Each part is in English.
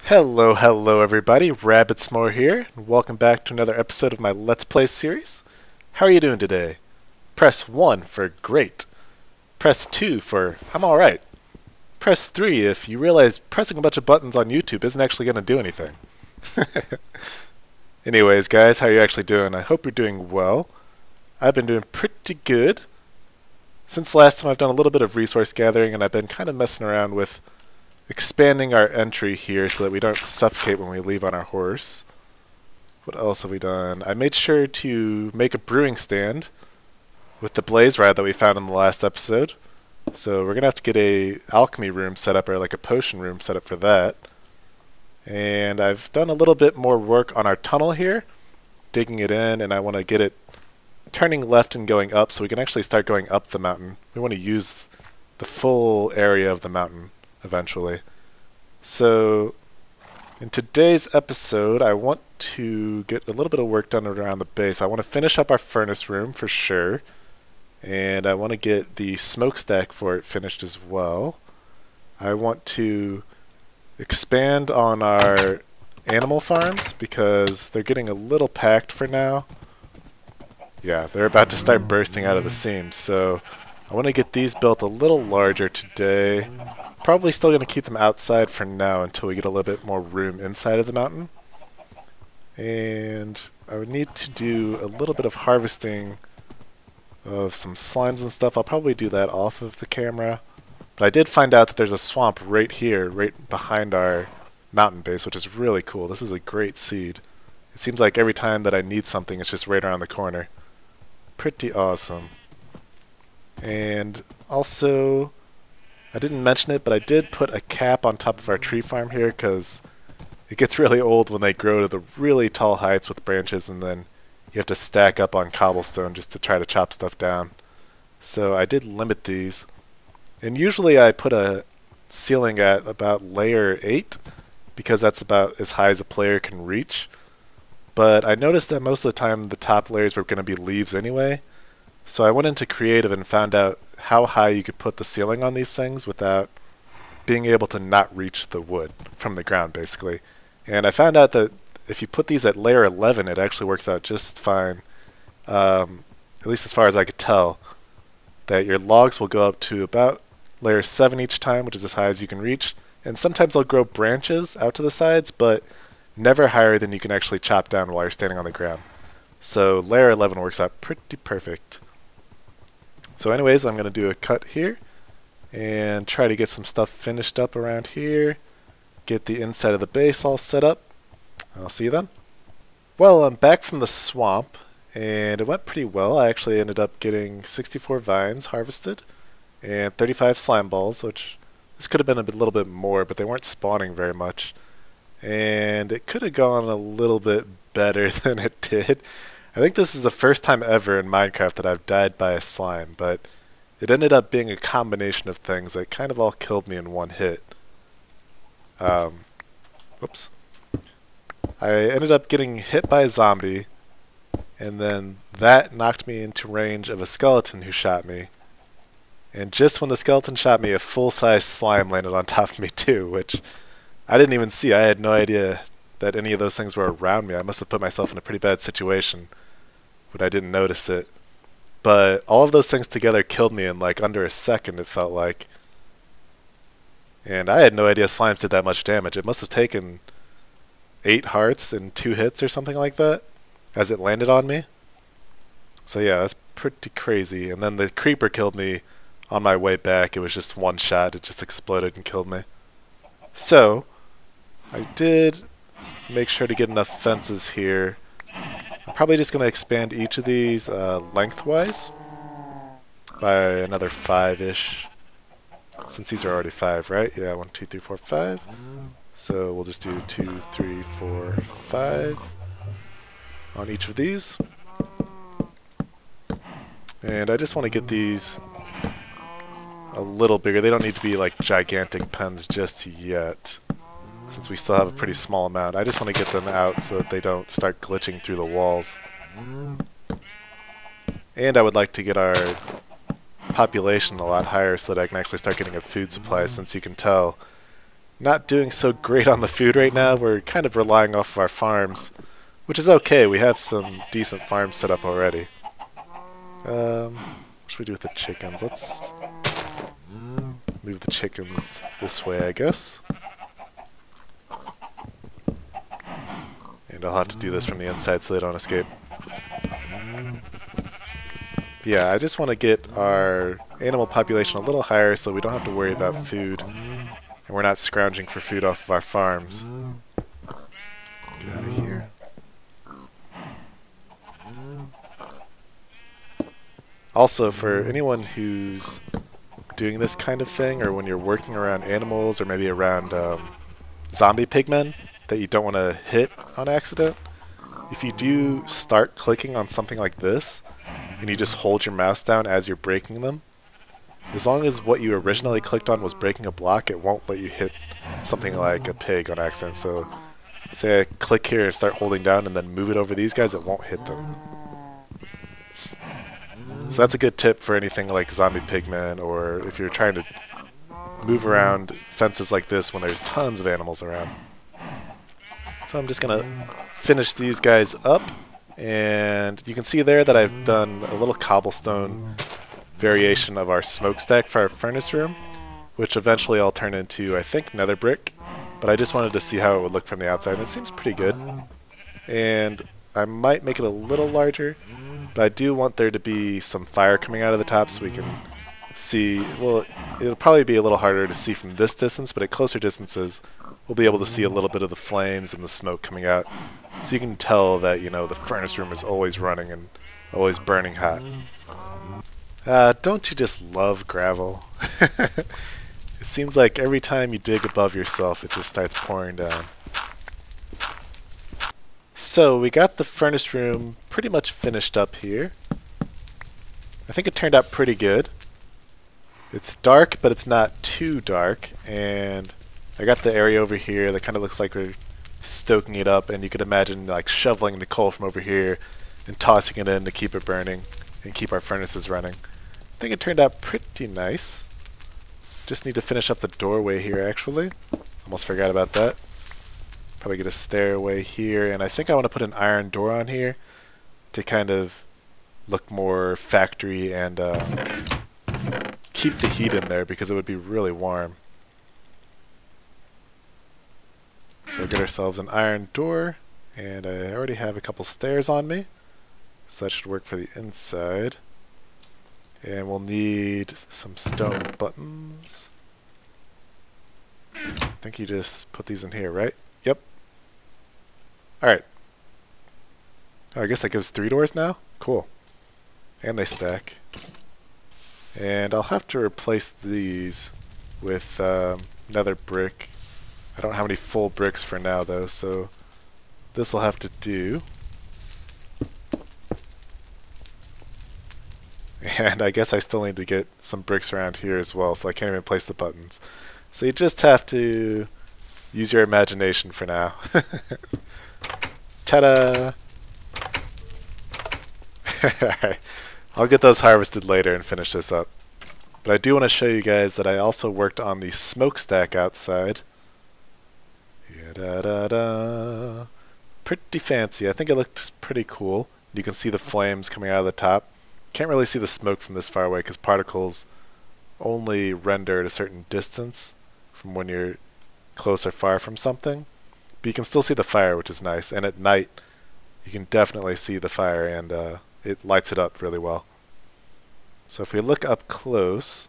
Hello everybody, RabidSmore here, and welcome back to another episode of my Let's Play series. How are you doing today? Press 1 for great. Press 2 for I'm alright. Press 3 if you realize pressing a bunch of buttons on YouTube isn't actually going to do anything. Anyways guys, how are you actually doing? I hope you're doing well. I've been doing pretty good. Since last time I've done a little bit of resource gathering and I've been kind of messing around with expanding our entry here so that we don't suffocate when we leave on our horse. What else have we done? I made sure to make a brewing stand with the blaze rod that we found in the last episode. So we're going to have to get a alchemy room set up, or like a potion room set up for that. And I've done a little bit more work on our tunnel here, digging it in, and I want to get it turning left and going up so we can actually start going up the mountain. We want to use the full area of the mountain eventually. So in today's episode I want to get a little bit of work done around the base. I want to finish up our furnace room for sure, and I want to get the smokestack for it finished as well. I want to expand on our animal farms because they're getting a little packed for now. Yeah, they're about to start bursting out of the seams, so I want to get these built a little larger today. Probably still going to keep them outside for now until we get a little bit more room inside of the mountain. And I would need to do a little bit of harvesting of some slimes and stuff. I'll probably do that off of the camera. But I did find out that there's a swamp right here, right behind our mountain base, which is really cool. This is a great seed. It seems like every time that I need something, it's just right around the corner. Pretty awesome. And also, I didn't mention it, but I did put a cap on top of our tree farm here because it gets really old when they grow to the really tall heights with branches, and then you have to stack up on cobblestone just to try to chop stuff down. So I did limit these. And usually I put a ceiling at about layer 8 because that's about as high as a player can reach. But I noticed that most of the time the top layers were going to be leaves anyway. So I went into creative and found out how high you could put the ceiling on these things without being able to not reach the wood from the ground, basically. And I found out that if you put these at layer 11, it actually works out just fine, at least as far as I could tell, that your logs will go up to about layer 7 each time, which is as high as you can reach. And sometimes they'll grow branches out to the sides, but never higher than you can actually chop down while you're standing on the ground. So layer 11 works out pretty perfect. So anyways, I'm going to do a cut here and try to get some stuff finished up around here, get the inside of the base all set up. I'll see you then. Well, I'm back from the swamp and it went pretty well. I actually ended up getting 64 vines harvested and 35 slime balls, which this could have been a little bit more, but they weren't spawning very much. And it could have gone a little bit better than it did. I think this is the first time ever in Minecraft that I've died by a slime, but it ended up being a combination of things that kind of all killed me in one hit. Whoops. I ended up getting hit by a zombie, and then that knocked me into range of a skeleton who shot me. And just when the skeleton shot me, a full-size slime landed on top of me too, which I didn't even see. I had no idea that any of those things were around me. I must have put myself in a pretty bad situation, but I didn't notice it. But all of those things together killed me in like under a second, it felt like. And I had no idea slimes did that much damage. It must have taken 8 hearts in 2 hits or something like that as it landed on me. So yeah, that's pretty crazy. And then the creeper killed me on my way back. It was just one shot. It just exploded and killed me. So I did make sure to get enough fences here. I'm probably just going to expand each of these lengthwise by another 5-ish, since these are already 5, right? Yeah, 1, 2, 3, 4, 5. So we'll just do 2, 3, 4, 5 on each of these. And I just want to get these a little bigger. They don't need to be like gigantic pens just yet, since we still have a pretty small amount. I just want to get them out so that they don't start glitching through the walls. And I would like to get our population a lot higher so that I can actually start getting a food supply, since you can tell not doing so great on the food right now. We're kind of relying off of our farms, which is okay. We have some decent farms set up already. What should we do with the chickens? Let's move the chickens this way, I guess. And I'll have to do this from the inside so they don't escape. Yeah, I just want to get our animal population a little higher so we don't have to worry about food. And we're not scrounging for food off of our farms. Get out of here. Also, for anyone who's doing this kind of thing, or when you're working around animals, or maybe around zombie pigmen that you don't want to hit on accident, if you do start clicking on something like this, and you just hold your mouse down as you're breaking them, as long as what you originally clicked on was breaking a block, it won't let you hit something like a pig on accident. So say I click here and start holding down and then move it over these guys, it won't hit them. So that's a good tip for anything like zombie pigmen, or if you're trying to move around fences like this when there's tons of animals around. So I'm just going to finish these guys up. And you can see there that I've done a little cobblestone variation of our smokestack for our furnace room, which eventually I'll turn into, I think, nether brick. But I just wanted to see how it would look from the outside, and it seems pretty good. And I might make it a little larger, but I do want there to be some fire coming out of the top so we can see. Well, it'll probably be a little harder to see from this distance, but at closer distances we'll be able to see a little bit of the flames and the smoke coming out. So you can tell that, you know, the furnace room is always running and always burning hot. Don't you just love gravel? It seems like every time you dig above yourself, it just starts pouring down. So we got the furnace room pretty much finished up here. I think it turned out pretty good. It's dark, but it's not too dark. And I got the area over here that kind of looks like we're stoking it up, and you could imagine like shoveling the coal from over here and tossing it in to keep it burning and keep our furnaces running. I think it turned out pretty nice. Just need to finish up the doorway here actually. Almost forgot about that. Probably get a stairway here, and I think I want to put an iron door on here to kind of look more factory and keep the heat in there because it would be really warm. So get ourselves an iron door, and I already have a couple stairs on me, so that should work for the inside. And we'll need some stone buttons. I think you just put these in here, right? Yep. Alright. Oh, I guess that gives 3 doors now? Cool. And they stack. And I'll have to replace these with nether brick. I don't have any full bricks for now though, so this will have to do. And I guess I still need to get some bricks around here as well, so I can't even place the buttons. So you just have to use your imagination for now. Ta-da! Alright, I'll get those harvested later and finish this up. But I do want to show you guys that I also worked on the smokestack outside. Da-da-da. Pretty fancy. I think it looks pretty cool. You can see the flames coming out of the top. Can't really see the smoke from this far away because particles only render at a certain distance from when you're close or far from something. But you can still see the fire, which is nice. And at night, you can definitely see the fire, and it lights it up really well. So if we look up close,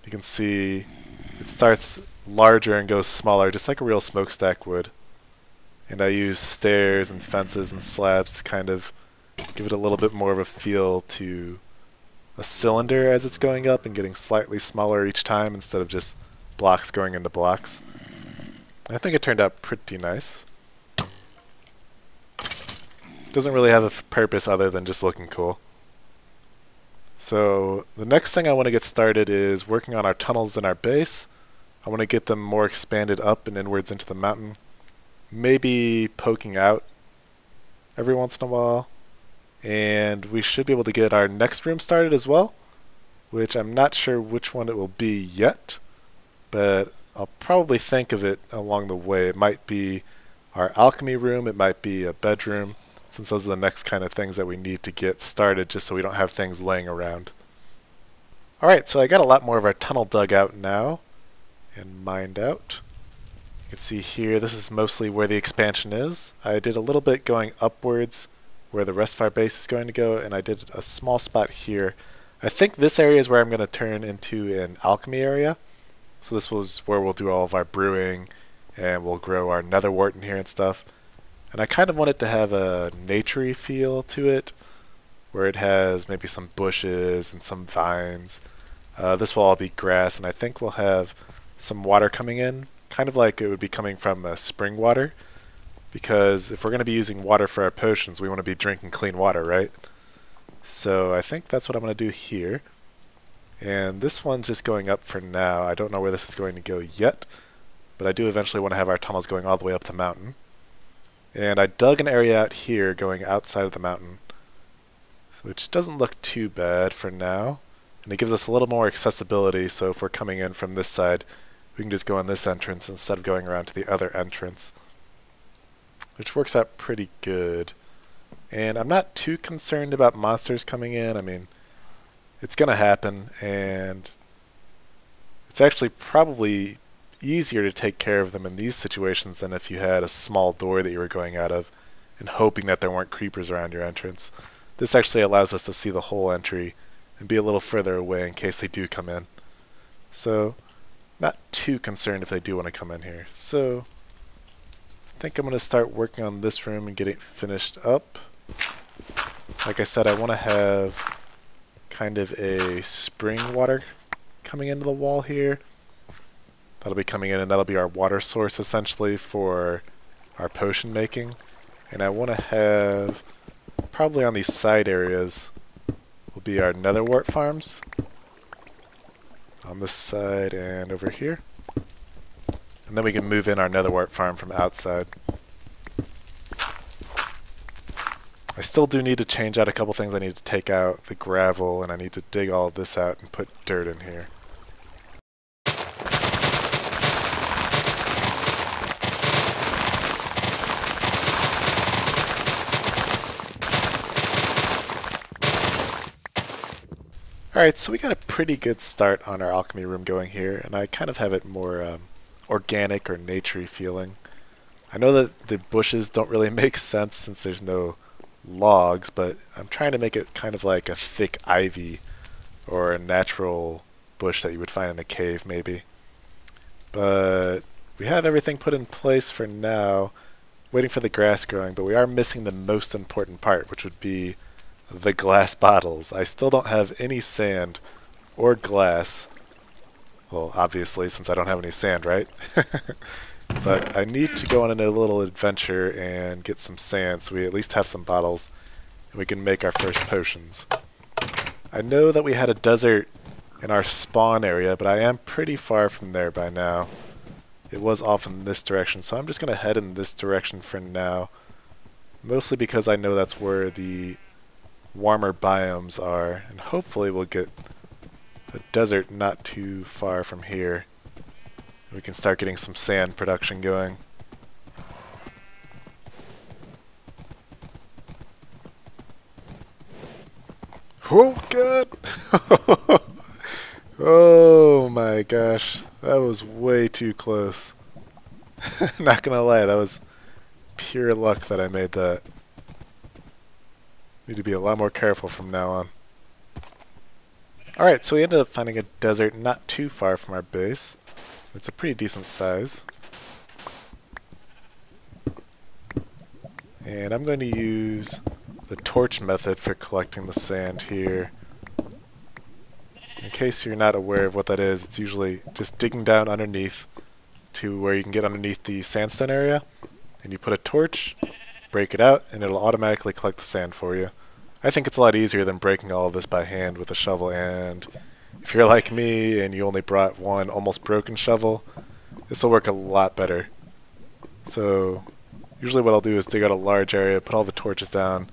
you can see it starts larger and goes smaller, just like a real smokestack would. And I use stairs and fences and slabs to kind of give it a little bit more of a feel to a cylinder as it's going up and getting slightly smaller each time instead of just blocks going into blocks. I think it turned out pretty nice. Doesn't really have a purpose other than just looking cool. So the next thing I want to get started is working on our tunnels in our base. I want to get them more expanded up and inwards into the mountain. Maybe poking out every once in a while. And we should be able to get our next room started as well, which I'm not sure which one it will be yet, but I'll probably think of it along the way. It might be our alchemy room, it might be a bedroom, since those are the next kind of things that we need to get started just so we don't have things laying around. Alright, so I got a lot more of our tunnel dug out now and mined out. You can see here, this is mostly where the expansion is. I did a little bit going upwards where the rest of our base is going to go, and I did a small spot here. I think this area is where I'm going to turn into an alchemy area. So this was where we'll do all of our brewing, and we'll grow our nether wart in here and stuff. And I kind of want it to have a naturey feel to it, where it has maybe some bushes and some vines. This will all be grass, and I think we'll have some water coming in, kind of like it would be coming from spring water. Because if we're going to be using water for our potions, we want to be drinking clean water, right? So I think that's what I'm going to do here. And this one's just going up for now. I don't know where this is going to go yet, but I do eventually want to have our tunnels going all the way up the mountain. And I dug an area out here going outside of the mountain, which doesn't look too bad for now. And it gives us a little more accessibility, so if we're coming in from this side, we can just go in this entrance instead of going around to the other entrance, which works out pretty good. And I'm not too concerned about monsters coming in. I mean, it's going to happen, and it's actually probably easier to take care of them in these situations than if you had a small door that you were going out of and hoping that there weren't creepers around your entrance. This actually allows us to see the whole entry and be a little further away in case they do come in. So, not too concerned if they do want to come in here. So, I think I'm going to start working on this room and getting it finished up. Like I said, I want to have kind of a spring water coming into the wall here. That'll be coming in, and that'll be our water source essentially for our potion making. And I want to have, probably on these side areas, will be our nether wart farms. On this side and over here. And then we can move in our nether wart farm from outside. I still do need to change out a couple things. I need to take out the gravel, and I need to dig all of this out and put dirt in here. Alright, so we got a pretty good start on our alchemy room going here, and I kind of have it more organic or naturey feeling. I know that the bushes don't really make sense since there's no logs, but I'm trying to make it kind of like a thick ivy or a natural bush that you would find in a cave maybe. But we have everything put in place for now, waiting for the grass growing, but we are missing the most important part, which would be the glass bottles. I still don't have any sand or glass. Well, obviously, since I don't have any sand, right? But I need to go on a little adventure and get some sand so we at least have some bottles and we can make our first potions. I know that we had a desert in our spawn area, but I am pretty far from there by now. It was off in this direction, so I'm just going to head in this direction for now. Mostly because I know that's where the warmer biomes are, and hopefully we'll get a desert not too far from here. We can start getting some sand production going. Oh god! Oh my gosh, that was way too close. Not gonna lie, that was pure luck that I made that. Need to be a lot more careful from now on. Alright, so we ended up finding a desert not too far from our base. It's a pretty decent size. And I'm going to use the torch method for collecting the sand here. In case you're not aware of what that is, it's usually just digging down underneath to where you can get underneath the sandstone area, and you put a torch, break it out, and it'll automatically collect the sand for you. I think it's a lot easier than breaking all of this by hand with a shovel, and if you're like me and you only brought one almost broken shovel, this will work a lot better. So usually what I'll do is dig out a large area, put all the torches down,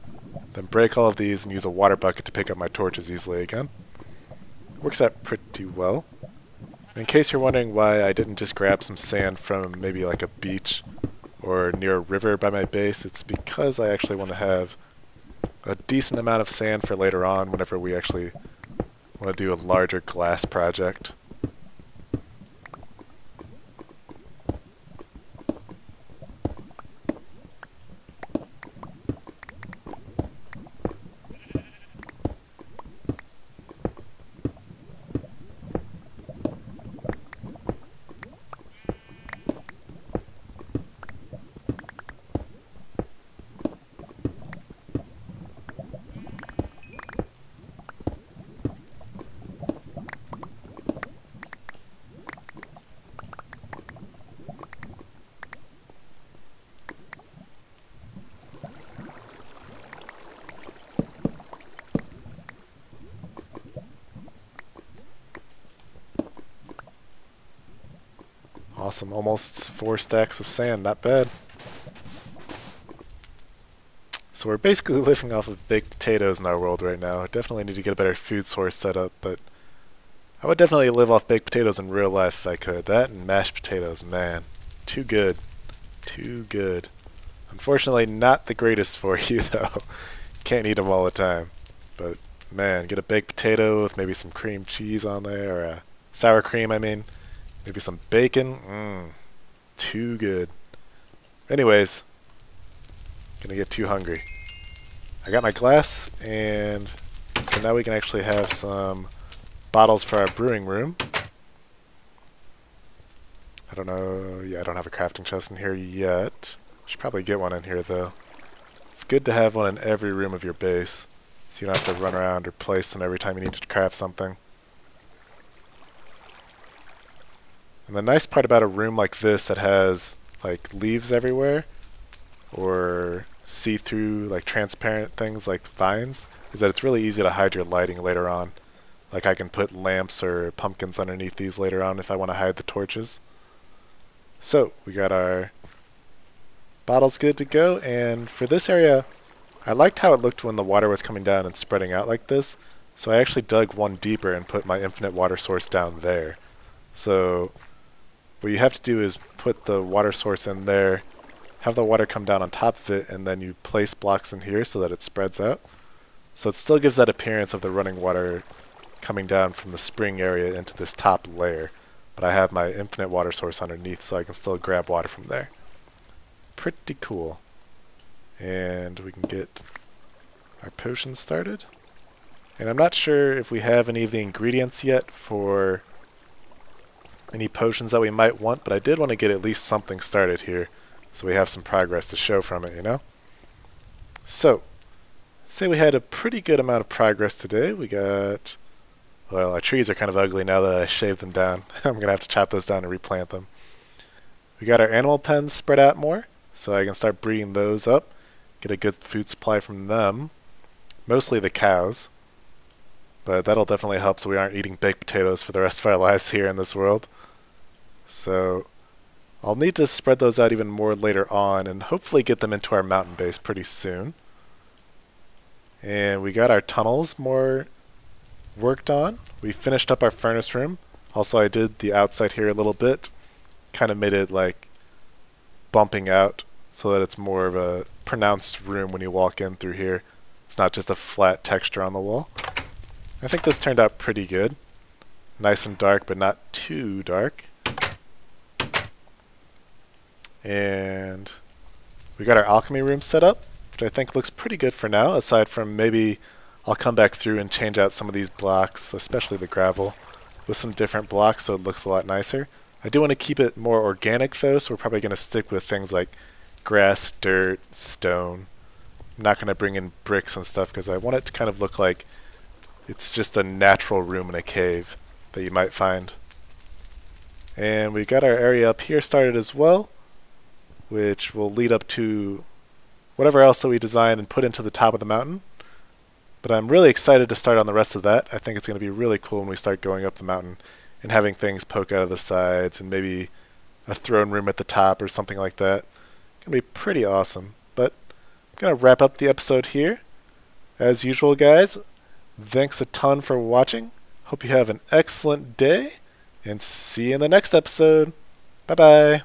then break all of these and use a water bucket to pick up my torches easily again. It works out pretty well. In case you're wondering why I didn't just grab some sand from maybe like a beach or near a river by my base, it's because I actually want to have a decent amount of sand for later on whenever we actually want to do a larger glass project. Awesome, almost 4 stacks of sand, not bad. So we're basically living off of baked potatoes in our world right now. Definitely need to get a better food source set up, but I would definitely live off baked potatoes in real life if I could. That and mashed potatoes, man. Too good. Too good. Unfortunately, not the greatest for you, though. Can't eat them all the time. But, man, get a baked potato with maybe some cream cheese on there, or sour cream, I mean. Maybe some bacon. Too good. Anyways, gonna get too hungry. I got my glass, and so now we can actually have some bottles for our brewing room. I don't know. Yeah, I don't have a crafting chest in here yet. Should probably get one in here, though. It's good to have one in every room of your base, so you don't have to run around or place them every time you need to craft something. And the nice part about a room like this that has like leaves everywhere or see-through like transparent things like vines is that it's really easy to hide your lighting later on. Like I can put lamps or pumpkins underneath these later on if I want to hide the torches. So we got our bottles good to go, and for this area I liked how it looked when the water was coming down and spreading out like this, so I actually dug one deeper and put my infinite water source down there. So what you have to do is put the water source in there, have the water come down on top of it, and then you place blocks in here so that it spreads out. So it still gives that appearance of the running water coming down from the spring area into this top layer. But I have my infinite water source underneath so I can still grab water from there. Pretty cool. And we can get our potions started. And I'm not sure if we have any of the ingredients yet for any potions that we might want, but I did want to get at least something started here so we have some progress to show from it, you know? So, say we had a pretty good amount of progress today. We got, well, our trees are kind of ugly now that I shaved them down. I'm going to have to chop those down and replant them. We got our animal pens spread out more, so I can start breeding those up, get a good food supply from them, mostly the cows. But that'll definitely help so we aren't eating baked potatoes for the rest of our lives here in this world. So I'll need to spread those out even more later on and hopefully get them into our mountain base pretty soon. And we got our tunnels more worked on. We finished up our furnace room. Also, I did the outside here a little bit. Kind of made it like bumping out so that it's more of a pronounced room when you walk in through here. It's not just a flat texture on the wall. I think this turned out pretty good. Nice and dark, but not too dark. And we got our alchemy room set up, which I think looks pretty good for now, aside from maybe I'll come back through and change out some of these blocks, especially the gravel, with some different blocks so it looks a lot nicer. I do want to keep it more organic though, so we're probably going to stick with things like grass, dirt, stone. I'm not going to bring in bricks and stuff because I want it to kind of look like it's just a natural room in a cave that you might find. And we got our area up here started as well, which will lead up to whatever else that we design and put into the top of the mountain. But I'm really excited to start on the rest of that. I think it's going to be really cool when we start going up the mountain and having things poke out of the sides and maybe a throne room at the top or something like that. It's going to be pretty awesome. But I'm going to wrap up the episode here. As usual, guys, thanks a ton for watching. Hope you have an excellent day, and see you in the next episode. Bye-bye.